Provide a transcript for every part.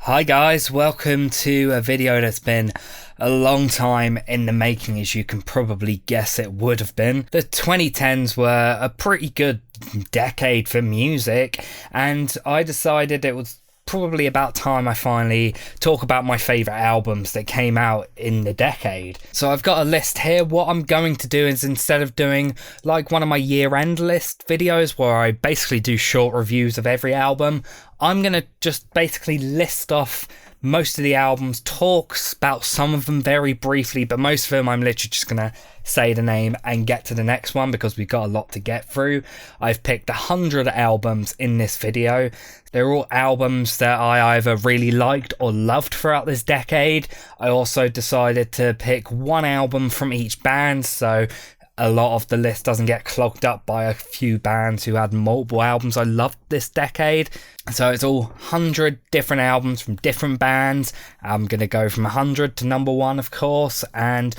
Hi guys, welcome to a video that's been a long time in the making, as you can probably guess it would have been. The 2010s were a pretty good decade for music, and I decided it was probably about time I finally talk about my favourite albums that came out in the decade. So I've got a list here. What I'm going to do is, instead of doing like one of my year-end list videos where I basically do short reviews of every album, I'm going to just basically list off most of the albums, talks about some of them very briefly, but most of them I'm literally just going to say the name and get to the next one because we've got a lot to get through. I've picked 100 albums in this video. They're all albums that I either really liked or loved throughout this decade. I also decided to pick one album from each band, so a lot of the list doesn't get clogged up by a few bands who had multiple albums I loved this decade. So it's all 100 different albums from different bands. I'm going to go from 100 to number 1, of course, and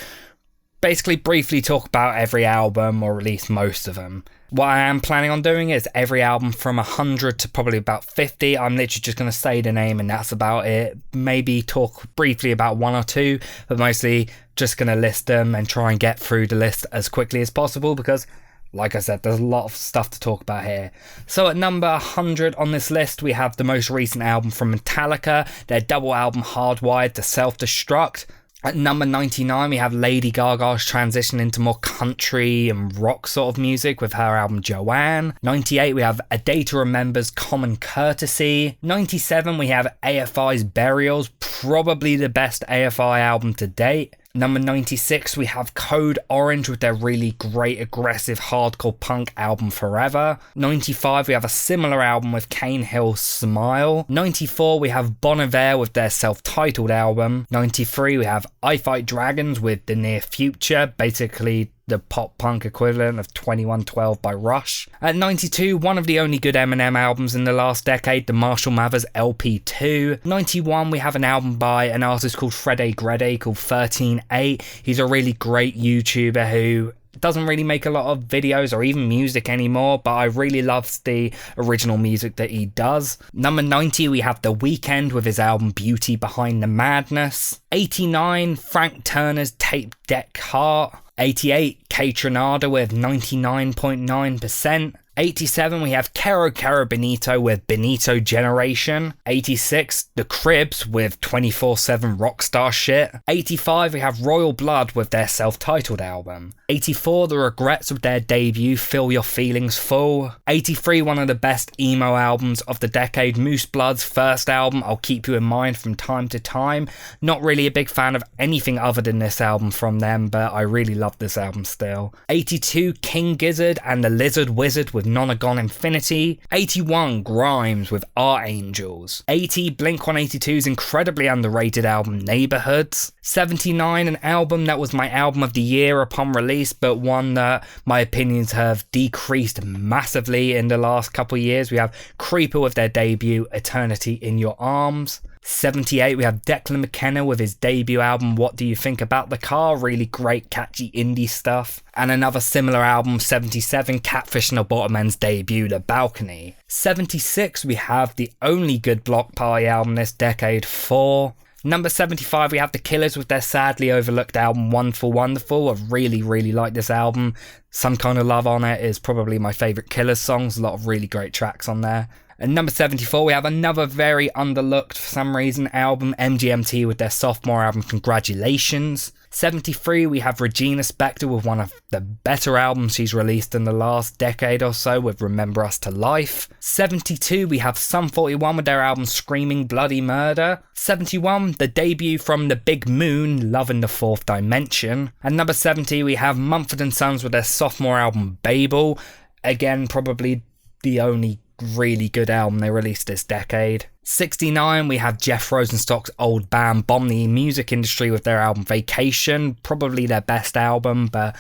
basically briefly talk about every album, or at least most of them. What I am planning on doing is every album from 100 to probably about 50. I'm literally just going to say the name and that's about it. Maybe talk briefly about one or two, but mostly just going to list them and try and get through the list as quickly as possible because, like I said, there's a lot of stuff to talk about here. So at number 100 on this list, we have the most recent album from Metallica, their double album Hardwired to Self-Destruct. At number 99, we have Lady Gaga's transition into more country and rock sort of music with her album Joanne. 98, we have A Day to Remember's Common Courtesy. 97, we have AFI's Burials, probably the best AFI album to date. Number 96, we have Code Orange with their really great aggressive hardcore punk album Forever. 95, we have a similar album with Cane Hill's Smile. 94, we have Bon Iver with their self-titled album. 93, we have I Fight Dragons with The Near Future, basically the pop-punk equivalent of 2112 by Rush. At 92, one of the only good Eminem albums in the last decade, the Marshall Mathers LP2. 91, we have an album by an artist called Freddy Grede called 13-8. He's a really great YouTuber who doesn't really make a lot of videos or even music anymore, but I really love the original music that he does. Number 90, we have The Weeknd with his album Beauty Behind the Madness. 89, Frank Turner's Tape Deck Heart. 88, Kaytranada with 99.9%. 87, we have Kero Kero Benito with Benito Generation. 86, The Cribs with 24/7 Rockstar Shit. 85, we have Royal Blood with their self-titled album. 84, The Regrets with their debut Feel Your Feelings Full. 83, one of the best emo albums of the decade, Moose Blood's first album, I'll Keep You in Mind from Time to Time. Not really a big fan of anything other than this album from them, but I really love this album still. 82, King Gizzard and the Lizard Wizard with Nonagon Infinity. 81, Grimes with Art Angels. 80, Blink-182's incredibly underrated album Neighborhoods. 79, an album that was my album of the year upon release, but one that my opinions have decreased massively in the last couple of years. We have Creeper with their debut Eternity in Your Arms. 78, we have Declan McKenna with his debut album What Do You Think About the Car, really great catchy indie stuff. And another similar album, 77, Catfish and the Bottommen's debut The Balcony. 76, we have the only good Block Party album this decade, 4. Number 75, we have The Killers with their sadly overlooked album Wonderful Wonderful. I really like this album. Some Kind of Love on it is probably my favourite Killers songs, a lot of really great tracks on there. And number 74, we have another very underlooked, for some reason, album, MGMT with their sophomore album Congratulations. 73, we have Regina Spektor with one of the better albums she's released in the last decade or so with Remember Us to Life. 72, we have Sum 41 with their album Screaming Bloody Murder. 71, the debut from The Big Moon, Love in the Fourth Dimension. And number 70, we have Mumford & Sons with their sophomore album Babel. Again, probably the only really good album they released this decade. 69, we have Jeff Rosenstock's old band Bomb the Music Industry with their album Vacation, probably their best album, but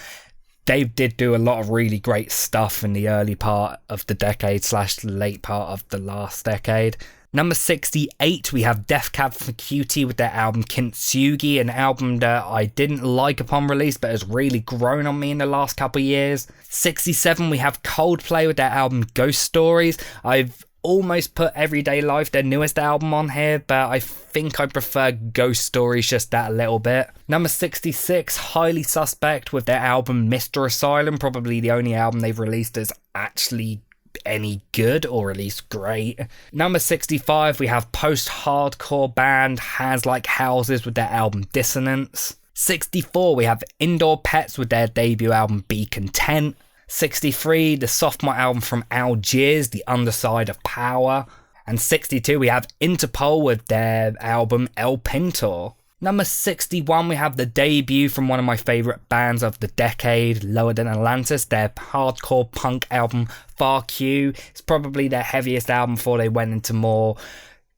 they did do a lot of really great stuff in the early part of the decade / late part of the last decade. Number 68, we have Def Cab for Cutie with their album Kintsugi, an album that I didn't like upon release but has really grown on me in the last couple of years. 67, we have Coldplay with their album Ghost Stories. I've almost put Everyday Life, their newest album, on here, but I think I prefer Ghost Stories just that a little bit. Number 66, Highly Suspect with their album Mr. Asylum, probably the only album they've released that's actually any good, or at least great. Number 65, we have post-hardcore band Has Like Houses with their album Dissonance. 64, we have Indoor Pets with their debut album Be Content. 63, the sophomore album from Algiers, The Underside of Power. And 62, we have Interpol with their album El Pintor. Number 61, we have the debut from one of my favourite bands of the decade, Lower Than Atlantis, their hardcore punk album Far Q. It's probably their heaviest album before they went into more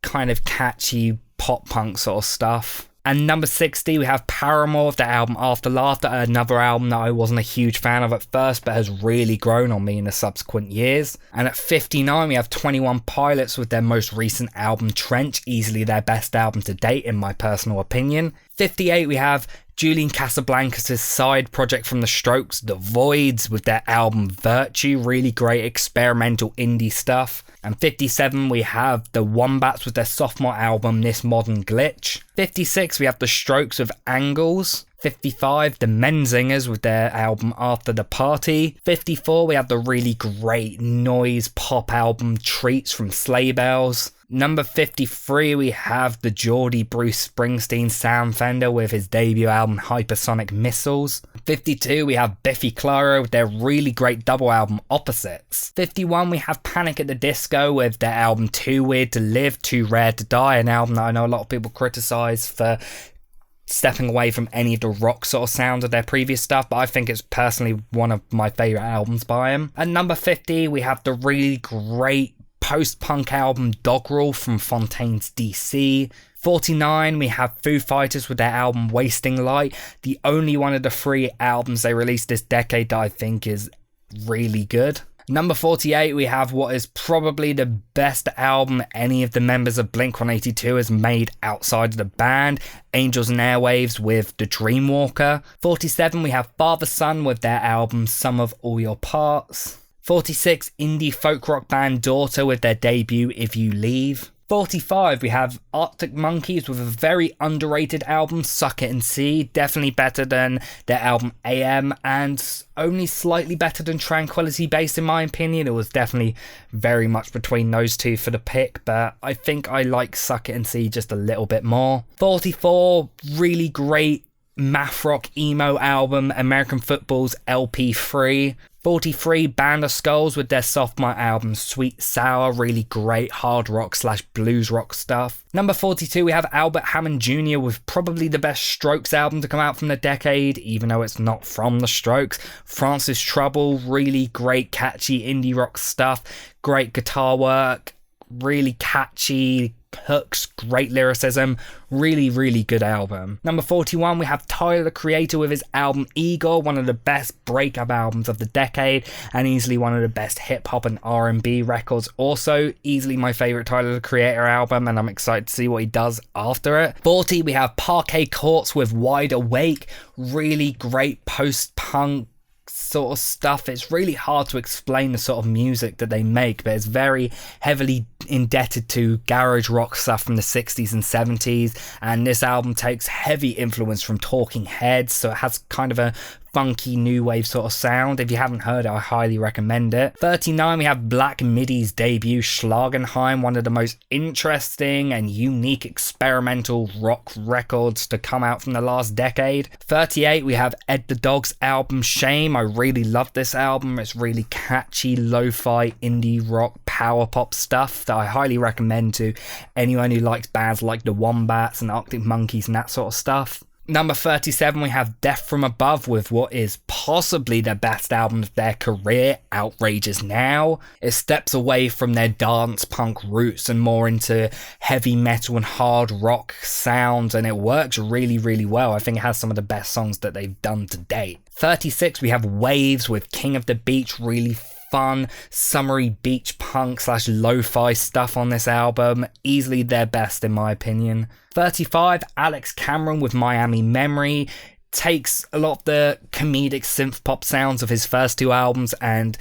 kind of catchy pop punk sort of stuff. And number 60, we have Paramore with their album After Laughter, another album that I wasn't a huge fan of at first, but has really grown on me in the subsequent years. And at 59, we have 21 Pilots with their most recent album Trench, easily their best album to date in my personal opinion. 58, we have Julian Casablancas' side project from The Strokes, The Voids, with their album Virtue, really great experimental indie stuff. And 57, we have The Wombats with their sophomore album This Modern Glitch. 56, we have The Strokes with Angles. 55, The Menzingers with their album After the Party. 54, we have the really great noise pop album Treats from Sleigh Bells. Number 53, we have the Geordie Bruce Springsteen Sam Fender with his debut album Hypersonic Missiles. 52, we have Biffy Clyro with their really great double album Opposites. 51, we have Panic at the Disco with their album Too Weird to Live, Too Rare to Die, an album that I know a lot of people criticise for stepping away from any of the rock sort of sound of their previous stuff, but I think it's personally one of my favourite albums by him. At number 50, we have the really great post-punk album Dog Rule from Fontaine's DC. 49, we have Foo Fighters with their album Wasting Light, the only one of the 3 albums they released this decade that I think is really good. Number 48, we have what is probably the best album any of the members of Blink-182 has made outside of the band, Angels and Airwaves with The Dreamwalker. 47, we have Father Son with their album Sum of All Your Parts. 46, indie folk rock band Daughter with their debut If You Leave. 45, we have Arctic Monkeys with a very underrated album, Suck It and See. Definitely better than their album AM, and only slightly better than Tranquility Base in my opinion. It was definitely very much between those two for the pick, but I think I like Suck It and See just a little bit more. 44, really great math rock emo album, American Football's LP3. 43, Band of Skulls with their sophomore album Sweet Sour, really great hard rock / blues rock stuff. Number 42, we have Albert Hammond Jr. with probably the best Strokes album to come out from the decade, even though it's not from the Strokes. Francis Trouble, really great catchy indie rock stuff, great guitar work, really catchy hooks, great lyricism, really good album. Number 41, we have Tyler the Creator with his album Igor, one of the best breakup albums of the decade and easily one of the best hip hop and R&B records. Also easily my favourite Tyler the Creator album, and I'm excited to see what he does after it. 40, we have Parquet Courts with Wide Awake, really great post-punk sort of stuff. It's really hard to explain the sort of music that they make, but it's very heavily indebted to garage rock stuff from the 60s and 70s, and this album takes heavy influence from Talking Heads, so it has kind of a funky new wave sort of sound. If you haven't heard it, I highly recommend it. 39, we have Black Midi's debut Schlagenheim, one of the most interesting and unique experimental rock records to come out from the last decade. 38, we have Ed the Dog's album Shame. I really love this album. It's really catchy lo-fi indie rock power pop stuff that I highly recommend to anyone who likes bands like the Wombats and Arctic Monkeys and that sort of stuff. Number 37, we have Death From Above with what is possibly the best album of their career, Outrageous Now. It steps away from their dance punk roots and more into heavy metal and hard rock sounds, and it works really well. I think it has some of the best songs that they've done to date. 36, we have Waves with King of the Beach, really fun, summery beach punk / lo-fi stuff on this album. Easily their best in my opinion. 35, Alex Cameron with Miami Memory. Takes a lot of the comedic synth pop sounds of his first 2 albums and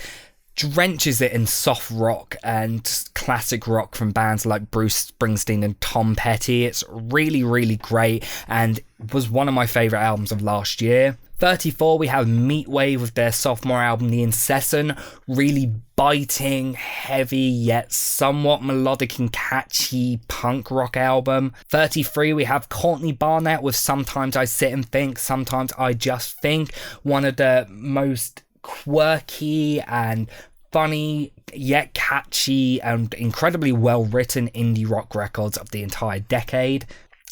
drenches it in soft rock and classic rock from bands like Bruce Springsteen and Tom Petty. It's really, really great and was one of my favourite albums of last year. 34, we have Meatwave with their sophomore album, The Incessant. Really biting, heavy, yet somewhat melodic and catchy punk rock album. 33, we have Courtney Barnett with Sometimes I Sit and Think, Sometimes I Just Think. One of the most quirky and funny, yet catchy and incredibly well written indie rock records of the entire decade.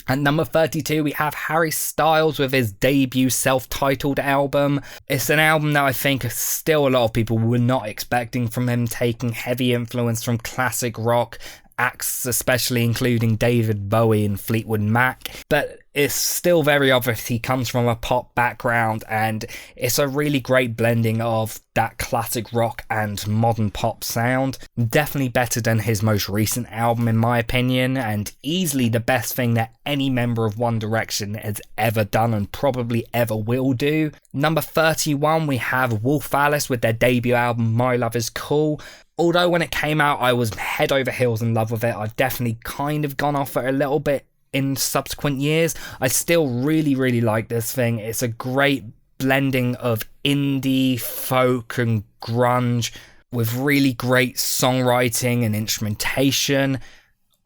At number 32, we have Harry Styles with his debut self-titled album. It's an album that I think still a lot of people were not expecting from him, taking heavy influence from classic rock acts, especially including David Bowie and Fleetwood Mac. But it's still very obvious he comes from a pop background, and it's a really great blending of that classic rock and modern pop sound. Definitely better than his most recent album in my opinion, and easily the best thing that any member of One Direction has ever done and probably ever will do. Number 31, we have Wolf Alice with their debut album My Love Is Cool. Although when it came out I was head over heels in love with it, I've definitely kind of gone off it a little bit in subsequent years. I still really, really like this thing. It's a great blending of indie, folk and grunge with really great songwriting and instrumentation.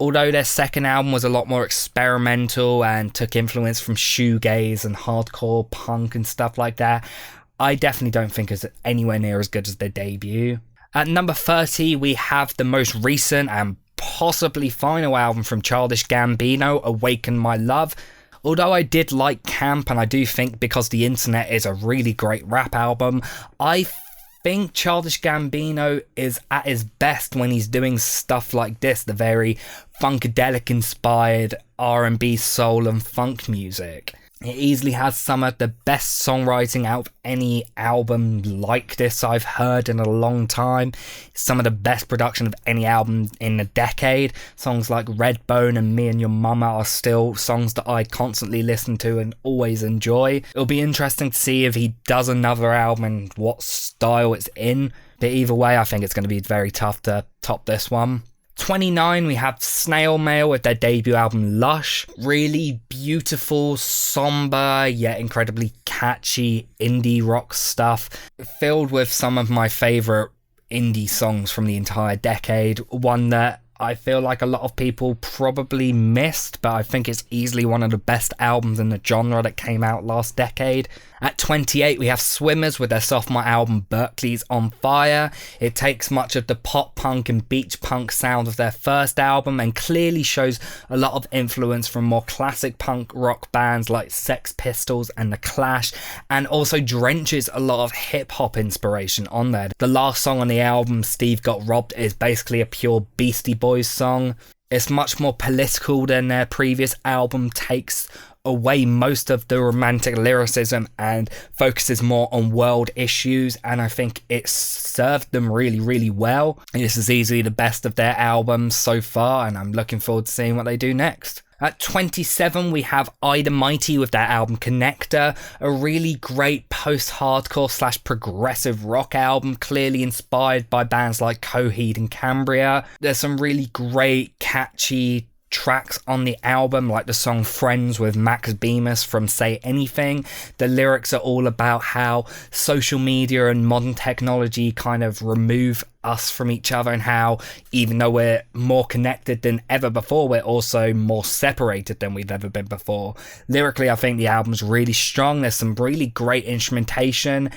Although their second album was a lot more experimental and took influence from shoegaze and hardcore punk and stuff like that, I definitely don't think it's anywhere near as good as their debut. At number 30, we have the most recent and possibly final album from Childish Gambino, Awaken My Love. Although I did like Camp, and I do think Because the Internet is a really great rap album, I think Childish Gambino is at his best when he's doing stuff like this, the very funkadelic inspired R&B, soul and funk music. It easily has some of the best songwriting out of any album like this I've heard in a long time. Some of the best production of any album in a decade. Songs like Redbone and Me and Your Mama are still songs that I constantly listen to and always enjoy. It'll be interesting to see if he does another album and what style it's in. But either way, I think it's going to be very tough to top this one. 29, we have Snail Mail with their debut album Lush. Really beautiful, somber, yet incredibly catchy indie rock stuff, filled with some of my favourite indie songs from the entire decade. One that I feel like a lot of people probably missed, but I think it's easily one of the best albums in the genre that came out last decade. At 28, we have Swimmers with their sophomore album Berkeley's on Fire. It takes much of the pop punk and beach punk sound of their first album and clearly shows a lot of influence from more classic punk rock bands like Sex Pistols and The Clash, and also drenches a lot of hip hop inspiration on there. The last song on the album, Steve Got Robbed, is basically a pure Beastie Boys song. It's much more political than their previous album, takes away most of the romantic lyricism and focuses more on world issues, and I think it served them really, really well. This is easily the best of their albums so far, and I'm looking forward to seeing what they do next. At 27, we have Ida Mighty with their album Connector, a really great post-hardcore / progressive rock album, clearly inspired by bands like Coheed and Cambria. There's some really great, catchy tracks on the album, like the song Friends with Max Bemis from Say Anything. The lyrics are all about how social media and modern technology kind of remove us from each other, and how even though we're more connected than ever before, we're also more separated than we've ever been before. Lyrically, I think the album's really strong. There's some really great instrumentation.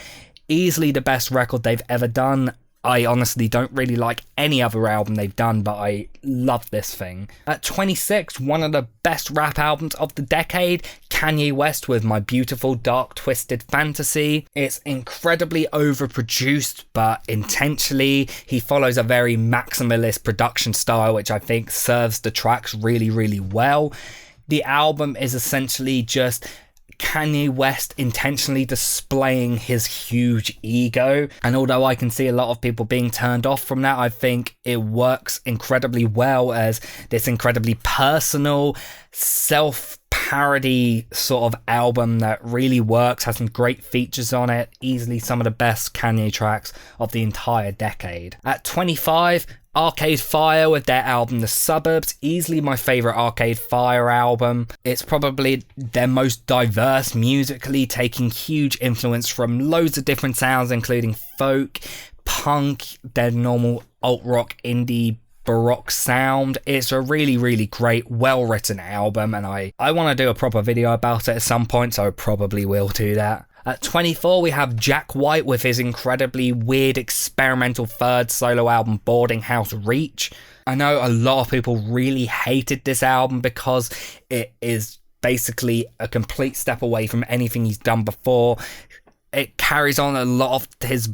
Easily the best record they've ever done. I honestly don't really like any other album they've done, but I love this thing. At 26, one of the best rap albums of the decade, Kanye West with My Beautiful Dark Twisted Fantasy. It's incredibly overproduced, but intentionally. He follows a very maximalist production style, which I think serves the tracks really, really well. The album is essentially just Kanye West intentionally displaying his huge ego, and although I can see a lot of people being turned off from that, I think it works incredibly well as this incredibly personal, self-powered parody sort of album that really works, has some great features on it, easily some of the best Kanye tracks of the entire decade. At 25, Arcade Fire with their album The Suburbs, easily my favourite Arcade Fire album. It's probably their most diverse musically, taking huge influence from loads of different sounds, including folk, punk, their normal alt-rock, indie, baroque sound. It's a really, really great, well-written album, and I want to do a proper video about it at some point, so I probably will do that. At 24, we have Jack White with his incredibly weird experimental third solo album, Boarding House Reach. I know a lot of people really hated this album because it is basically a complete step away from anything he's done before. It carries on a lot of his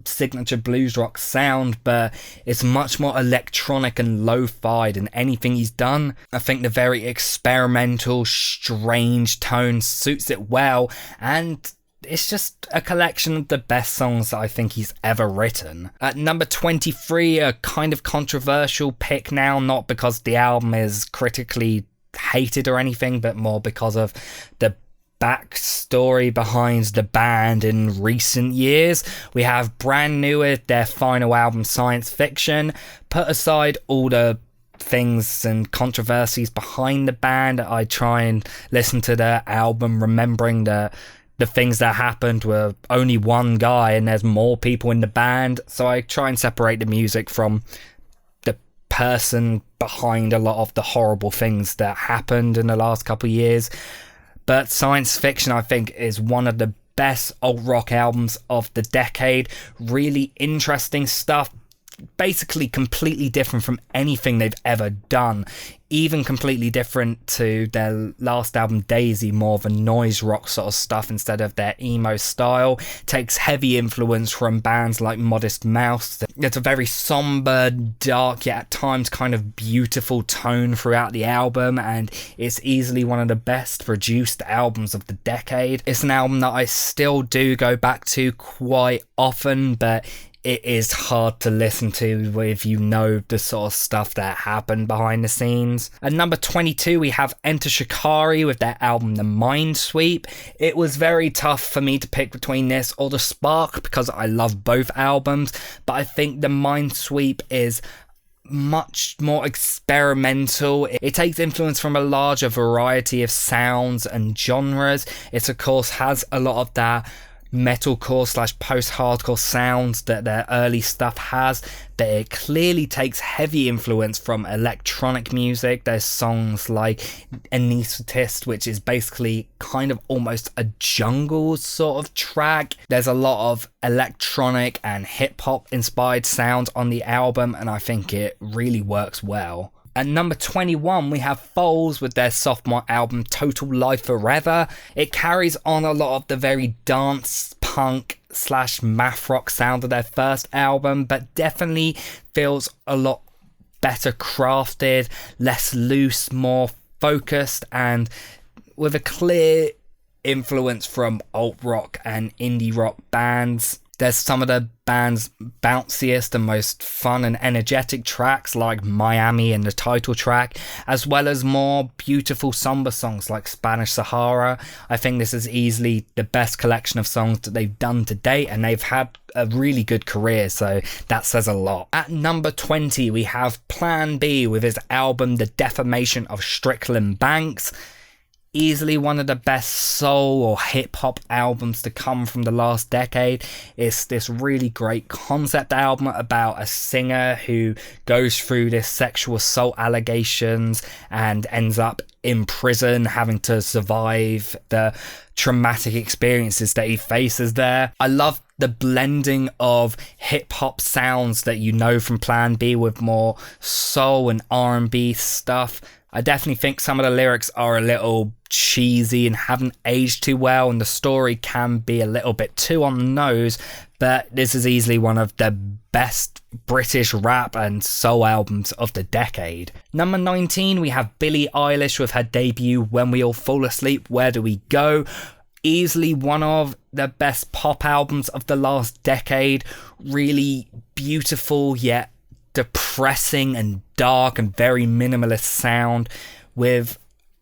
signature blues rock sound, but it's much more electronic and lo-fi than anything he's done. I think the very experimental, strange tone suits it well, and it's just a collection of the best songs that I think he's ever written. At number 23, a kind of controversial pick now, not because the album is critically hated or anything, but more because of the backstory behind the band in recent years. We have Brand New with their final album, Science Fiction. Put aside all the things and controversies behind the band, I try and listen to the album remembering the things that happened were only one guy and there's more people in the band, so I try and separate the music from the person behind a lot of the horrible things that happened in the last couple of years. But Science Fiction, I think, is one of the best alt-rock albums of the decade. Really interesting stuff, basically completely different from anything they've ever done. Even completely different to their last album, Daisy, more of a noise rock sort of stuff instead of their emo style. Takes heavy influence from bands like Modest Mouse. It's a very somber, dark, yet at times kind of beautiful tone throughout the album, and it's easily one of the best produced albums of the decade. It's an album that I still do go back to quite often, but it is hard to listen to if you know the sort of stuff that happened behind the scenes. At number 22, we have Enter Shikari with their album The Mind Sweep. It was very tough for me to pick between this or The Spark because I love both albums, but I think The Mind Sweep is much more experimental. It takes influence from a larger variety of sounds and genres. It of course has a lot of that metalcore / post-hardcore sounds that their early stuff has, but it clearly takes heavy influence from electronic music. There's songs like Anesthetist, which is basically kind of almost a jungle sort of track. There's a lot of electronic and hip-hop inspired sounds on the album, and I think it really works well. At number 21, we have Foals with their sophomore album, Total Life Forever. It carries on a lot of the very dance, punk / math rock sound of their first album, but definitely feels a lot better crafted, less loose, more focused, and with a clear influence from alt-rock and indie rock bands. There's some of the band's bounciest and most fun and energetic tracks like Miami and the title track, as well as more beautiful somber songs like Spanish Sahara. I think this is easily the best collection of songs that they've done to date, and they've had a really good career, so that says a lot. At number 20, we have Plan B with his album The Defamation of Strickland Banks. Easily one of the best soul or hip-hop albums to come from the last decade. It's this really great concept album about a singer who goes through this sexual assault allegations and ends up in prison, having to survive the traumatic experiences that he faces there. I love the blending of hip-hop sounds that you know from Plan B with more soul and R&B stuff. I definitely think some of the lyrics are a little cheesy and haven't aged too well, and the story can be a little bit too on the nose, but this is easily one of the best British rap and soul albums of the decade. Number 19, we have Billie Eilish with her debut When We All Fall Asleep, Where Do We Go? Easily one of the best pop albums of the last decade. Really beautiful yet depressing and dark and very minimalist sound with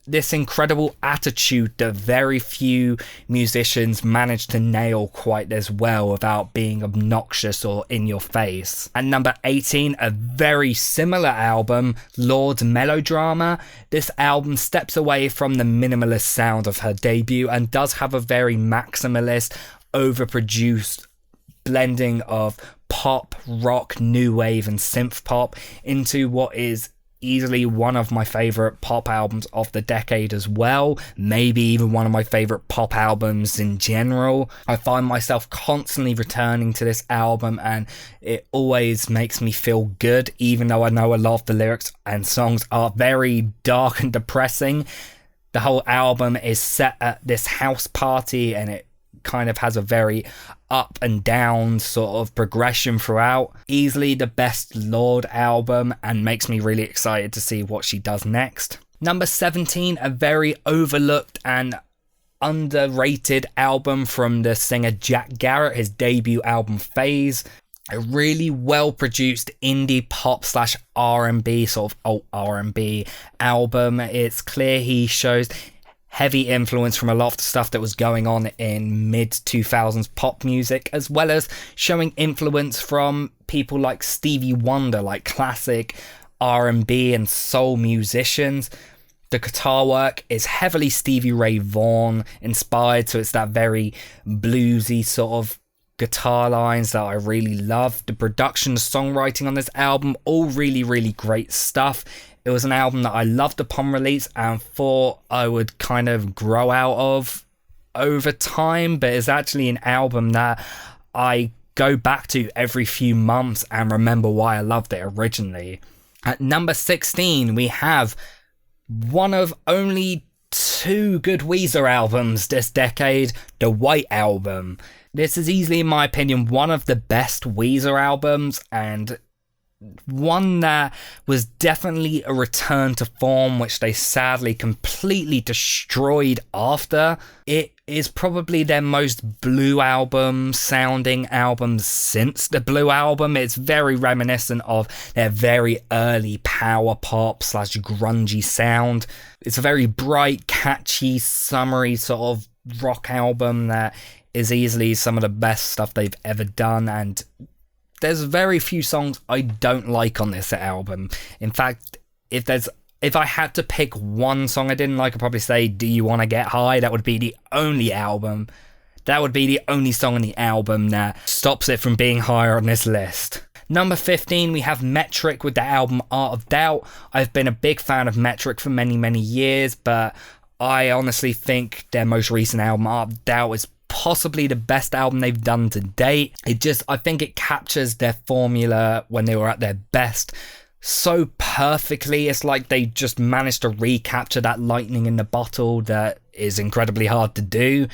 this incredible attitude that very few musicians manage to nail quite as well without being obnoxious or in your face. At number 18, a very similar album, Lord's Melodrama. This album steps away from the minimalist sound of her debut and does have a very maximalist, overproduced blending of pop, rock, new wave and synth pop into what is easily one of my favourite pop albums of the decade as well, maybe even one of my favourite pop albums in general. I find myself constantly returning to this album and it always makes me feel good, even though I know a lot of the lyrics and songs are very dark and depressing. The whole album is set at this house party and it kind of has a very up and down sort of progression throughout. Easily the best Lorde album and makes me really excited to see what she does next. Number 17, a very overlooked and underrated album from the singer Jack Garrett, his debut album Phase. A really well produced indie pop / R&B, sort of alt R&B album. It's clear he shows heavy influence from a lot of the stuff that was going on in mid-2000s pop music, as well as showing influence from people like Stevie Wonder, like classic R&B and soul musicians. The guitar work is heavily Stevie Ray Vaughan inspired, so it's that very bluesy sort of guitar lines that I really love. The production, the songwriting on this album, all really, really great stuff. It was an album that I loved upon release and thought I would kind of grow out of over time, but it's actually an album that I go back to every few months and remember why I loved it originally. At number 16, we have one of only 2 good Weezer albums this decade, the White Album. This is easily, in my opinion, one of the best Weezer albums and one that was definitely a return to form, which they sadly completely destroyed after. It is probably their most Blue Album sounding album since the Blue Album. It's very reminiscent of their very early power pop / grungy sound. It's a very bright, catchy, summery sort of rock album that is easily some of the best stuff they've ever done, and there's very few songs I don't like on this album. In fact, if I had to pick one song I didn't like, I'd probably say Do You Wanna Get High? That would be the only song on the album that stops it from being higher on this list. Number 15, we have Metric with the album Art of Doubt. I've been a big fan of Metric for many, many years, but I honestly think their most recent album, Art of Doubt, is possibly the best album they've done to date. I think it captures their formula when they were at their best so perfectly. It's like they just managed to recapture that lightning in the bottle that is incredibly hard to do.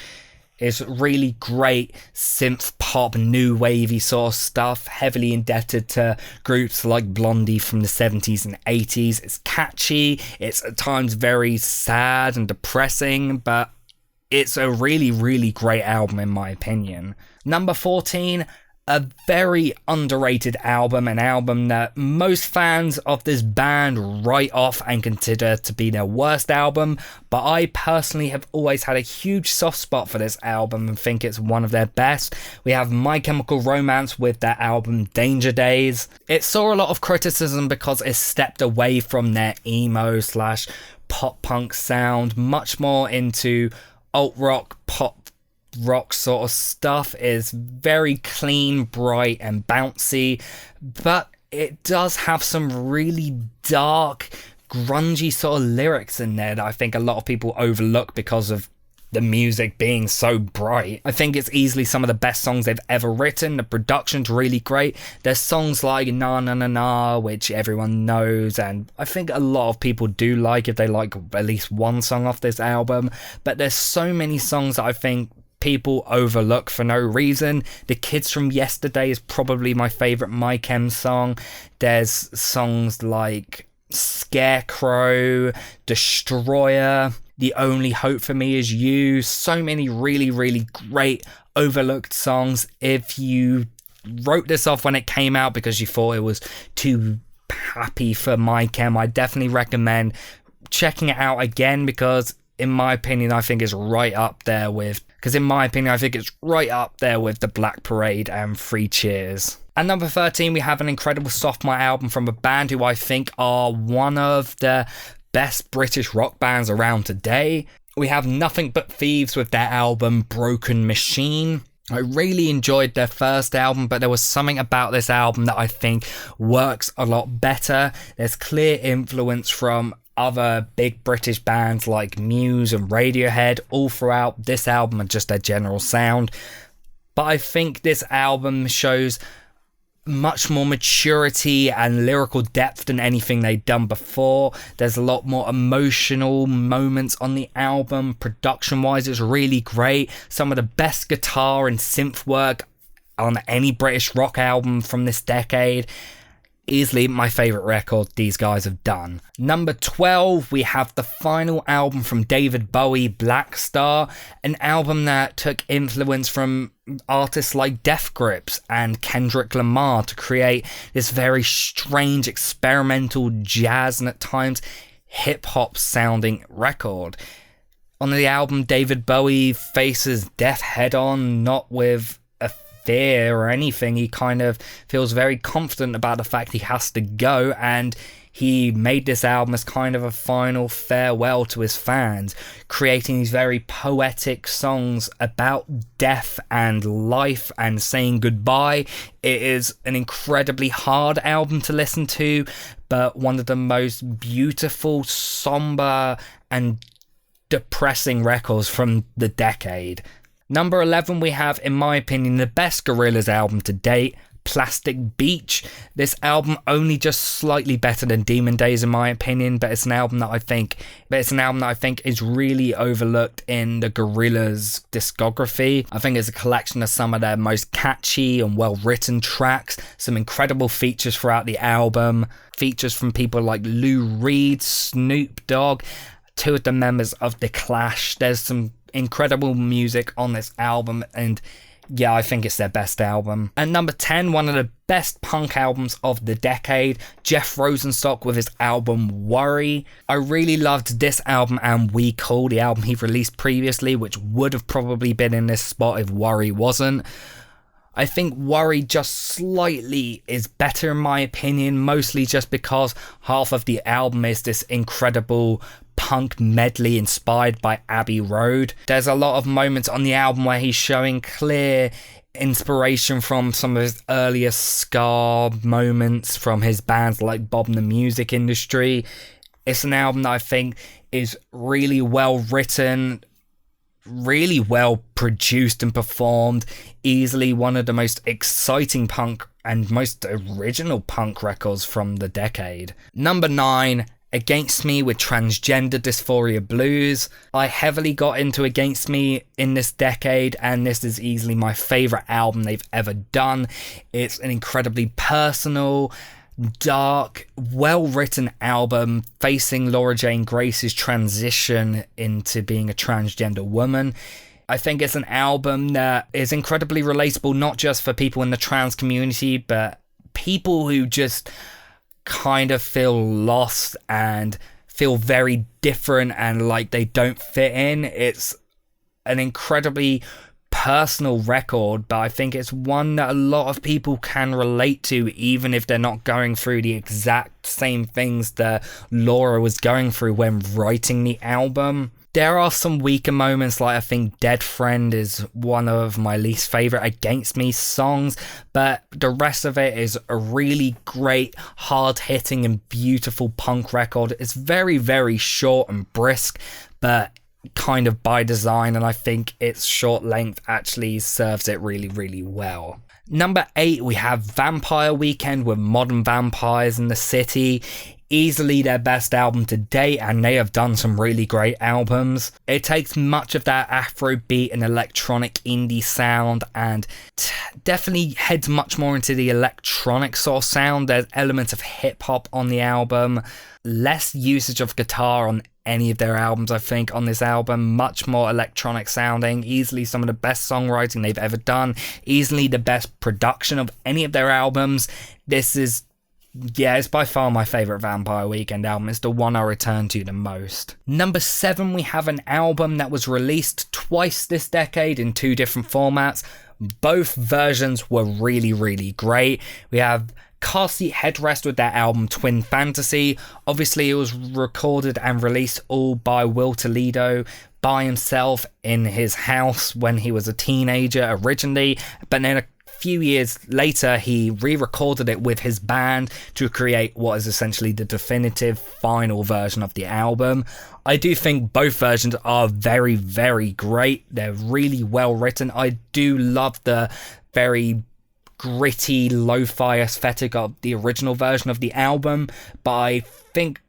It's really great synth pop, new wavy sort of stuff, heavily indebted to groups like Blondie from the 70s and 80s. It's catchy, it's at times very sad and depressing, but it's a really, really great album in my opinion. Number 14, a very underrated album, an album that most fans of this band write off and consider to be their worst album, but I personally have always had a huge soft spot for this album and think it's one of their best. We have My Chemical Romance with their album Danger Days. It saw a lot of criticism because it stepped away from their emo / pop punk sound, much more into alt rock, pop rock sort of stuff. Is very clean, bright and bouncy, but it does have some really dark, grungy sort of lyrics in there that I think a lot of people overlook because of the music being so bright. I think it's easily some of the best songs they've ever written. The production's really great. There's songs like Na Na Na Na, which everyone knows, and I think a lot of people do like if they like at least one song off this album, but there's so many songs that I think people overlook for no reason. The Kids from Yesterday is probably my favourite My Chem song. There's songs like Scarecrow, Destroyer, The Only Hope for Me Is You. So many really, really great overlooked songs. If you wrote this off when it came out because you thought it was too happy for My Chem, I definitely recommend checking it out again because in my opinion, I think it's right up there with the Black Parade and Three Cheers. At number 13, we have an incredible sophomore album from a band who I think are one of the best British rock bands around today. We have Nothing But Thieves with their album Broken Machine. I really enjoyed their first album, but there was something about this album that I think works a lot better. There's clear influence from other big British bands like Muse and Radiohead all throughout this album and just their general sound. But I think this album shows much more maturity and lyrical depth than anything they'd done before. There's a lot more emotional moments on the album. Production wise, it's really great. Some of the best guitar and synth work on any British rock album from this decade. Easily my favourite record these guys have done. Number 12, we have the final album from David Bowie, Black Star, an album that took influence from artists like Death Grips and Kendrick Lamar to create this very strange experimental jazz and at times hip-hop sounding record. On the album, David Bowie faces death head-on, not with fear or anything. He kind of feels very confident about the fact he has to go, and he made this album as kind of a final farewell to his fans, creating these very poetic songs about death and life and saying goodbye. It is an incredibly hard album to listen to, but one of the most beautiful, somber and depressing records from the decade. Number 11, we have, in my opinion, the best Gorillaz album to date, Plastic Beach. This album only just slightly better than Demon Days in my opinion, but it's an album that I think is really overlooked in the Gorillaz discography. I think it's a collection of some of their most catchy and well-written tracks, some incredible features throughout the album, features from people like Lou Reed, Snoop Dogg, two of the members of The Clash. There's some incredible music on this album, and yeah, I think it's their best album. At number 10, one of the best punk albums of the decade, Jeff Rosenstock with his album Worry. I really loved this album and We Cool, the album he released previously, which would have probably been in this spot if Worry wasn't. I think Worry just slightly is better in my opinion, mostly just because half of the album is this incredible punk medley inspired by Abbey Road. There's a lot of moments on the album where he's showing clear inspiration from some of his earlier ska moments from his bands like Bob and the Music Industry. It's an album that I think is really well written, really well produced and performed, easily one of the most exciting punk and most original punk records from the decade. Number 9, Against Me with Transgender Dysphoria Blues. I heavily got into Against Me in this decade, and this is easily my favourite album they've ever done. It's an incredibly personal, dark, well-written album facing Laura Jane Grace's transition into being a transgender woman. I think it's an album that is incredibly relatable, not just for people in the trans community, but people who just kind of feel lost and feel very different and like they don't fit in. It's an incredibly personal record, but I think it's one that a lot of people can relate to, even if they're not going through the exact same things that Laura was going through when writing the album. There are some weaker moments, like I think Dead Friend is one of my least favourite Against Me songs, but the rest of it is a really great, hard-hitting and beautiful punk record. It's very, very short and brisk, but kind of by design, and I think its short length actually serves it really, really well. Number 8, we have Vampire Weekend with Modern Vampires in the City. Easily their best album to date, and they have done some really great albums. It takes much of that Afrobeat and electronic indie sound and definitely heads much more into the electronic sort of sound. There's elements of hip-hop on the album, less usage of guitar on any of their albums, I think, on this album. Much more electronic sounding, easily some of the best songwriting they've ever done, easily the best production of any of their albums. This is yeah, it's by far my favourite Vampire Weekend album. It's the one I return to the most. Number 7, we have an album that was released twice this decade in 2 different formats. Both versions were really, really great. We have Car Seat Headrest with their album Twin Fantasy. Obviously, it was recorded and released all by Will Toledo by himself in his house when he was a teenager originally, but then a few years later he re-recorded it with his band to create what is essentially the definitive final version of the album. I do think both versions are very, very great. They're really well written. I do love the very gritty lo-fi aesthetic of the original version of the album, but I think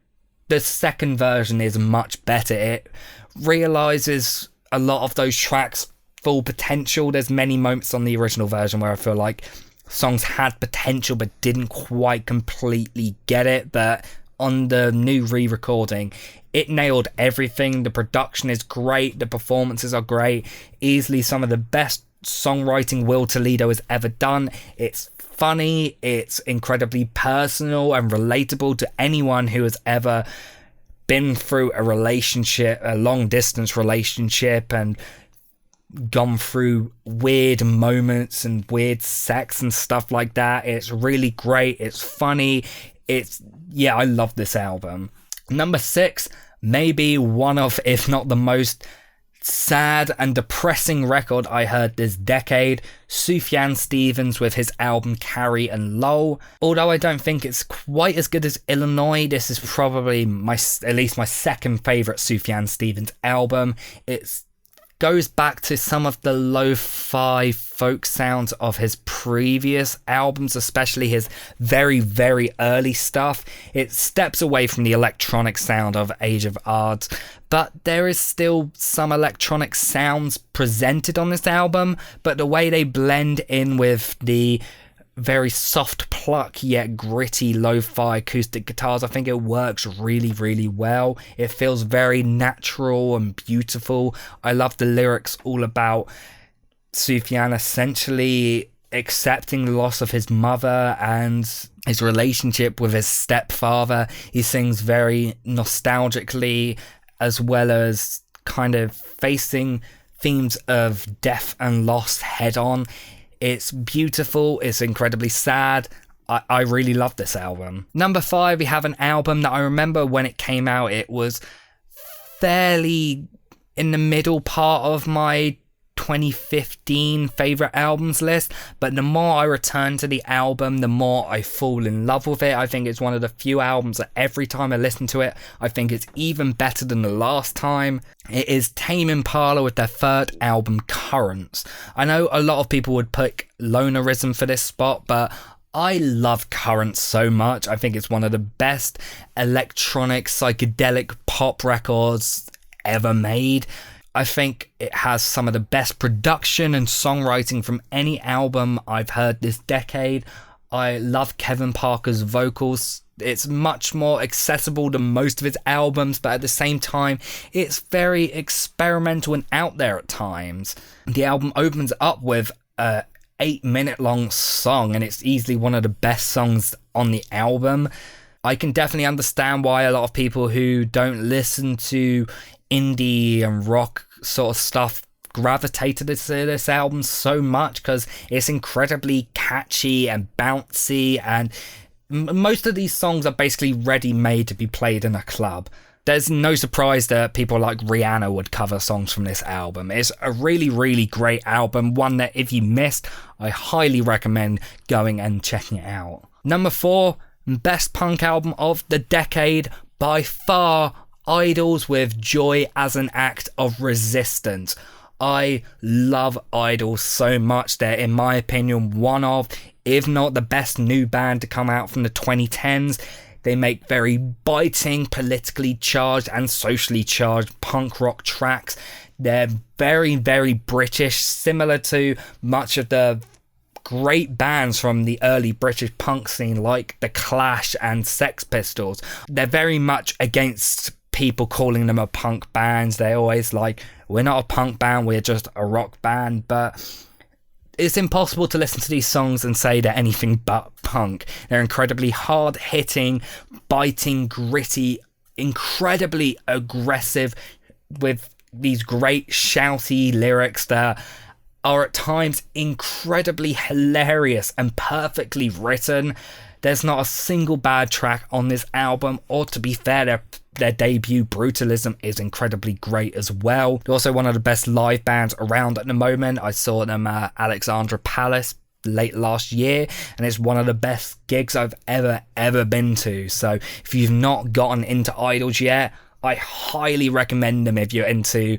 the second version is much better. It realizes a lot of those tracks' full potential. There's many moments on the original version where I feel like songs had potential but didn't quite completely get it, but on the new re-recording it nailed everything. The production is great, the performances are great, easily some of the best songwriting Will Toledo has ever done. It's funny, it's incredibly personal and relatable to anyone who has ever been through a relationship, a long distance relationship, and gone through weird moments and weird sex and stuff like that. It's really great, it's funny, yeah, I love this album. Number 6, maybe one of, if not the most sad and depressing record I heard this decade, Sufjan Stevens with his album Carrie and Lowell. Although I don't think it's quite as good as Illinois, this is probably at least my second favourite Sufjan Stevens album. It goes back to some of the lo-fi folk sounds of his previous albums, especially his very, very early stuff. It steps away from the electronic sound of Age of Art, but there is still some electronic sounds presented on this album, but the way they blend in with the very soft pluck yet gritty lo-fi acoustic guitars, I think it works really, really well. It feels very natural and beautiful. I love the lyrics all about Sufjan essentially accepting the loss of his mother and his relationship with his stepfather. He sings very nostalgically, as well as kind of facing themes of death and loss head on. It's beautiful, it's incredibly sad. I really love this album. Number 5, we have an album that I remember when it came out, it was fairly in the middle part of my 2015 favourite albums list, but the more I return to the album, the more I fall in love with it. I think it's one of the few albums that every time I listen to it, I think it's even better than the last time. It is Tame Impala with their third album, Currents. I know a lot of people would pick Lonerism for this spot, but I love Currents so much. I think it's one of the best electronic psychedelic pop records ever made. I think it has some of the best production and songwriting from any album I've heard this decade. I love Kevin Parker's vocals. It's much more accessible than most of his albums, but at the same time, it's very experimental and out there at times. The album opens up with a 8-minute long song, and it's easily one of the best songs on the album. I can definitely understand why a lot of people who don't listen to indie and rock sort of stuff gravitated to this album so much, because it's incredibly catchy and bouncy, and most of these songs are basically ready-made to be played in a club. There's no surprise that people like Rihanna would cover songs from this album. It's a really, really great album, one that if you missed, I highly recommend going and checking it out. Number 4, best punk album of the decade, by far, Idols with Joy as an Act of Resistance. I love Idols so much. They're, in my opinion, one of, if not the best new band to come out from the 2010s. They make very biting, politically charged and socially charged punk rock tracks. They're very, very British, similar to much of the great bands from the early British punk scene like The Clash and Sex Pistols. They're very much against people calling them a punk band. They're always like, we're not a punk band, we're just a rock band. But It's impossible to listen to these songs and say they're anything but punk. They're incredibly hard-hitting, biting, gritty, incredibly aggressive, with these great shouty lyrics that are at times incredibly hilarious and perfectly written. There's not a single bad track on this album, or to be fair, their debut, Brutalism, is incredibly great as well. They're also one of the best live bands around at the moment. I saw them at Alexandra Palace late last year, and it's one of the best gigs I've ever been to. So if you've not gotten into Idols yet, I highly recommend them if you're into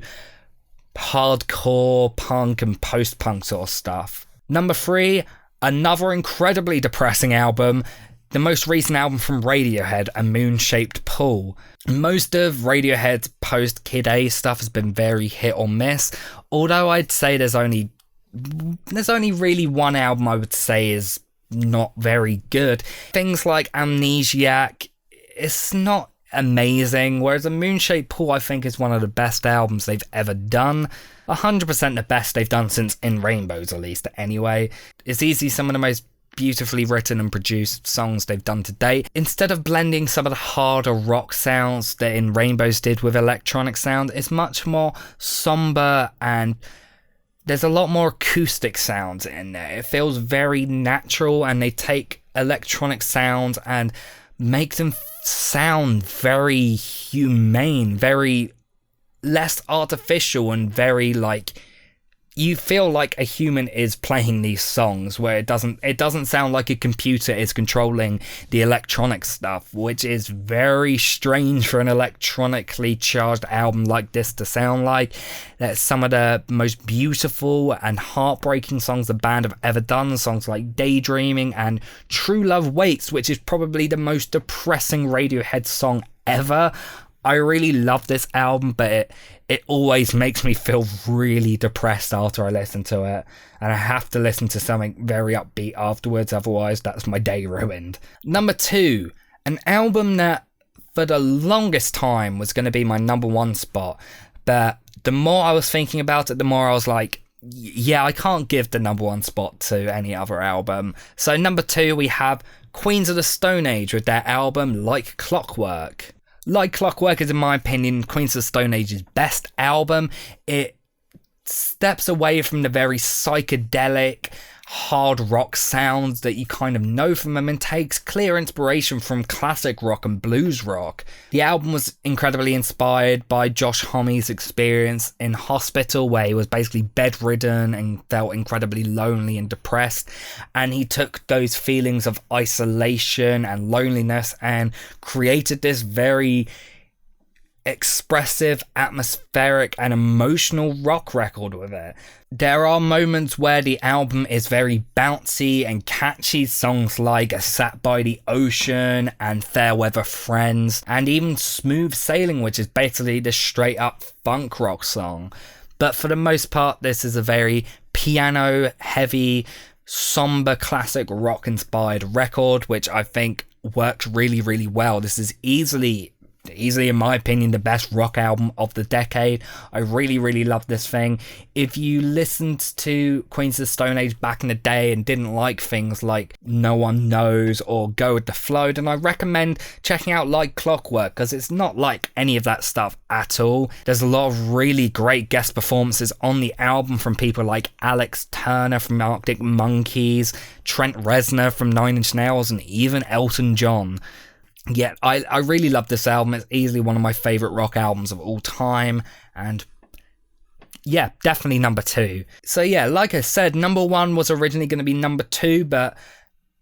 hardcore punk and post-punk sort of stuff. Number 3, another incredibly depressing album, the most recent album from Radiohead, A Moon-Shaped Pool. Most of Radiohead's post-Kid A stuff has been very hit or miss, although I'd say there's only really one album I would say is not very good. Things like Amnesiac, it's not amazing, whereas A Moon-Shaped Pool I think is one of the best albums they've ever done. 100% the best they've done since In Rainbows, at least, anyway. It's easily some of the most beautifully written and produced songs they've done to date. Instead of blending some of the harder rock sounds that In Rainbows did with electronic sound, it's much more somber, and there's a lot more acoustic sounds in there. It feels very natural, and they take electronic sounds and make them sound very humane, very less artificial, and very like you feel like a human is playing these songs, where it doesn't sound like a computer is controlling the electronic stuff, which is very strange for an electronically charged album like this to sound like. That's some of the most beautiful and heartbreaking songs the band have ever done, songs like Daydreaming and True Love Waits, which is probably the most depressing Radiohead song ever. I really love this album, but it always makes me feel really depressed after I listen to it, and I have to listen to something very upbeat afterwards, otherwise that's my day ruined. Number 2, an album that for the longest time was going to be my number 1 spot, but the more I was thinking about it, the more I was like, yeah, I can't give the number 1 spot to any other album. So number 2, we have Queens of the Stone Age with their album Like Clockwork. Like Clockwork is, in my opinion, Queens of the Stone Age's best album. It steps away from the very psychedelic, hard rock sounds that you kind of know from them, and takes clear inspiration from classic rock and blues rock. The album was incredibly inspired by Josh Homme's experience in hospital, where he was basically bedridden and felt incredibly lonely and depressed, and he took those feelings of isolation and loneliness and created this very expressive, atmospheric and emotional rock record with it. There are moments where the album is very bouncy and catchy, songs like Sat by the Ocean and Fair Weather Friends, and even Smooth Sailing, which is basically the straight up funk rock song. But for the most part, this is a very piano heavy, somber, classic rock inspired record, which I think works really, really well. This is easily in my opinion the best rock album of the decade. I really love this thing. If you listened to Queens of the Stone Age back in the day and didn't like things like No One Knows or Go With The Flow, then I recommend checking out Like Clockwork, because it's not like any of that stuff at all. There's a lot of really great guest performances on the album from people like Alex Turner from Arctic Monkeys, Trent Reznor from Nine Inch Nails, and even Elton John. Yeah, I really love this album. It's easily one of my favourite rock albums of all time, and yeah, definitely number 2. So yeah, like I said, number 1 was originally going to be number 2, but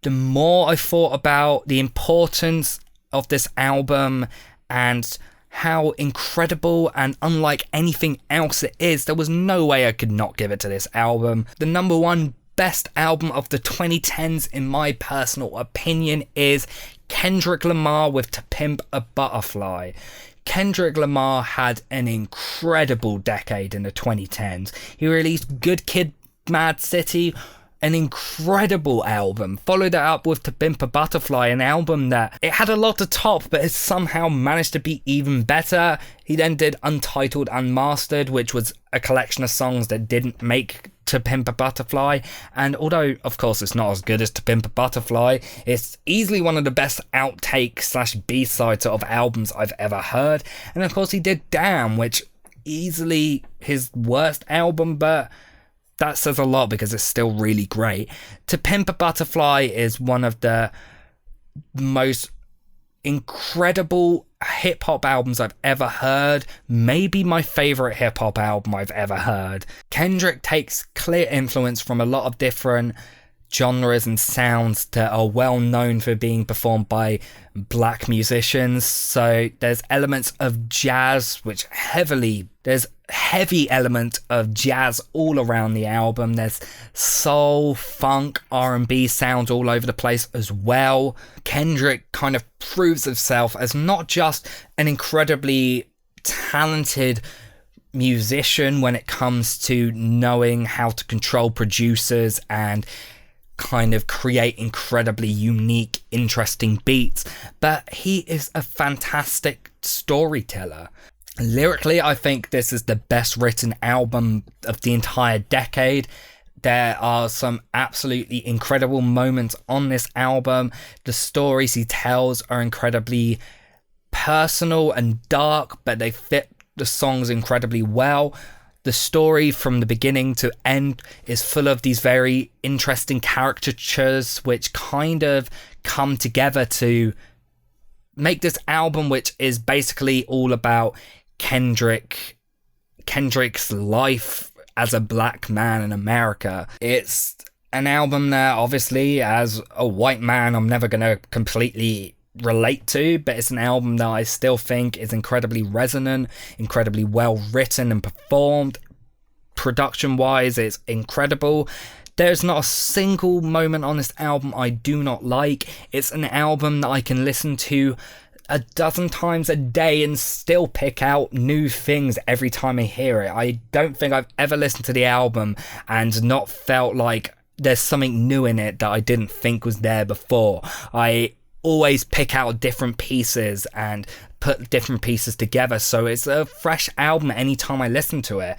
the more I thought about the importance of this album and how incredible and unlike anything else it is, there was no way I could not give it to this album. The number 1 best album of the 2010s, in my personal opinion, is Kendrick Lamar with To Pimp a Butterfly. Kendrick Lamar had an incredible decade in the 2010s. He released Good Kid, Mad City, an incredible album. Followed it up with To Pimp a Butterfly, an album that it had a lot to top, but it somehow managed to be even better. He then did Untitled Unmastered, which was a collection of songs that didn't make To Pimp a Butterfly, and although of course it's not as good as To Pimp a Butterfly, it's easily one of the best outtake slash B-side sort of albums I've ever heard. And of course he did Damn, which easily his worst album, but that says a lot because it's still really great. To Pimp a Butterfly is one of the most incredible hip-hop albums I've ever heard, maybe my favourite hip-hop album I've ever heard. Kendrick takes clear influence from a lot of different genres and sounds that are well known for being performed by black musicians. So there's elements of jazz, there's heavy element of jazz all around the album. There's soul, funk, R&B sounds all over the place as well. Kendrick kind of proves himself as not just an incredibly talented musician when it comes to knowing how to control producers and kind of create incredibly unique, interesting beats, but he is a fantastic storyteller. Lyrically, I think this is the best written album of the entire decade. There are some absolutely incredible moments on this album. The stories he tells are incredibly personal and dark, but they fit the songs incredibly well. The story from the beginning to end is full of these very interesting caricatures which kind of come together to make this album, which is basically all about Kendrick's life as a black man in America. It's an album that obviously as a white man I'm never going to completely relate to, but it's an album that I still think is incredibly resonant, incredibly well written and performed. Production wise, it's incredible. There's not a single moment on this album I do not like. It's an album that I can listen to a dozen times a day and still pick out new things every time I hear it. I don't think I've ever listened to the album and not felt like there's something new in it that I didn't think was there before. I always pick out different pieces and put different pieces together, so it's a fresh album anytime I listen to it.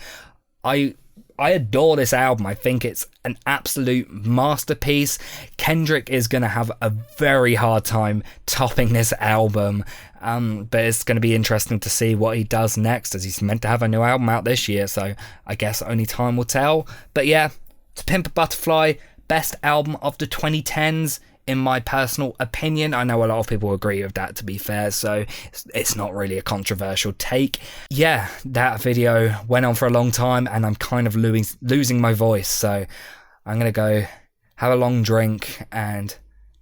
I adore this album. I think it's an absolute masterpiece. Kendrick is going to have a very hard time topping this album, but it's going to be interesting to see what he does next, as he's meant to have a new album out this year, so I guess only time will tell. But yeah, To Pimp a Butterfly, best album of the 2010s, in my personal opinion. I know a lot of people agree with that, to be fair, so it's not really a controversial take. Yeah, that video went on for a long time and I'm kind of losing my voice, so I'm gonna go have a long drink and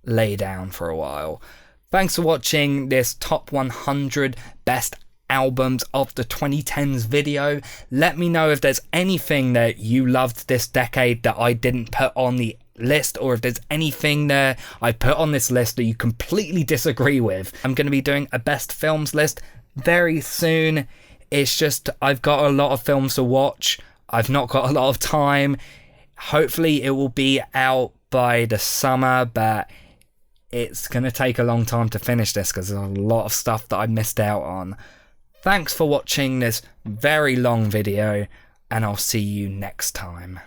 lay down for a while. Thanks for watching this top 100 best albums of the 2010s video. Let me know if there's anything that you loved this decade that I didn't put on the list, or if there's anything that I put on this list that you completely disagree with. I'm going to be doing a best films list very soon. It's just I've got a lot of films to watch. I've not got a lot of time. Hopefully it will be out by the summer, but it's going to take a long time to finish this because there's a lot of stuff that I missed out on. Thanks for watching this very long video, and I'll see you next time.